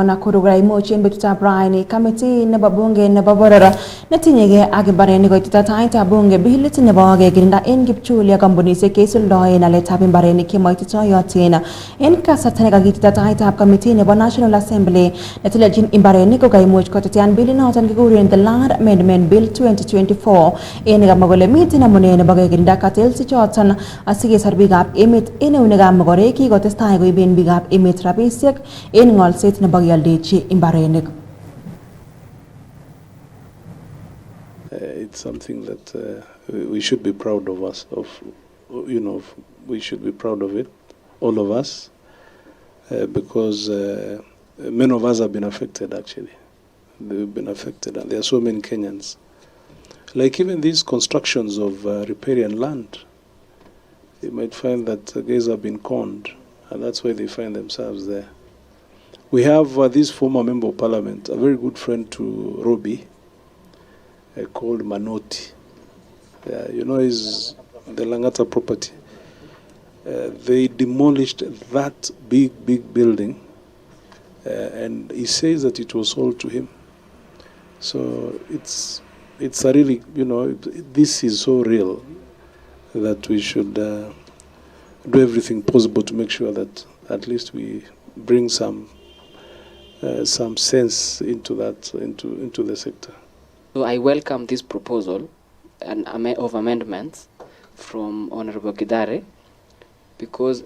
na kurugai mochi mbetuta braini kamiti na babunge na baborara na tinyege age bareni ko tita bunge bihiliti na bage ginda en gipchuli kambuni se kesul doye na letapin bareni ke moiti to yotina en kasa tanega gitita taita committee ne National Assembly na tilajin imbareni ko gai mochi ko tian bill na tan guri in the Land Amendment Bill 2024 en ga magole miti na mone na bage ginda katel si chotan asige sarbigap emit en unega magore ki go testai go ibin bigap emit rabisek en ngol set na it's something that we should be proud of us, we should be proud of it, all of us, because many of us have been affected actually. They've been affected, and there are so many Kenyans. Like even these constructions of riparian land, you might find that guys have been conned, and that's why they find themselves there. We have this former member of parliament, a very good friend to Robi, called Manoti. Is the Langata property. They demolished that big building, and he says that it was sold to him. So it's a really, this is so real that we should do everything possible to make sure that at least we bring some sense into that, into the sector. So I welcome this proposal of amendments from Honorable Gidare, because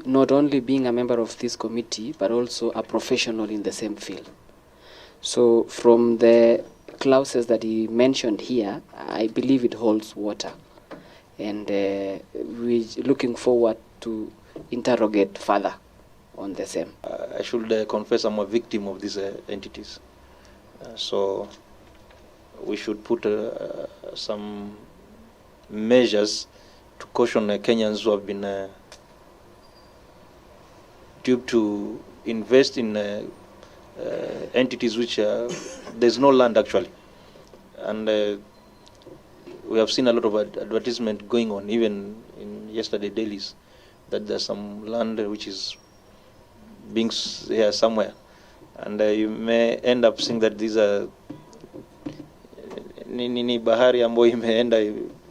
not only being a member of this committee, but also a professional in the same field. So from the clauses that he mentioned here, I believe it holds water. And we're looking forward to interrogate further on the same. I should confess I'm a victim of these entities. So we should put some measures to caution Kenyans who have been duped to invest in entities which there's no land actually. And we have seen a lot of advertisement going on, even in yesterday dailies, that there's some land which is being here somewhere, and you may end up seeing that these are nini bahari ambayo imeenda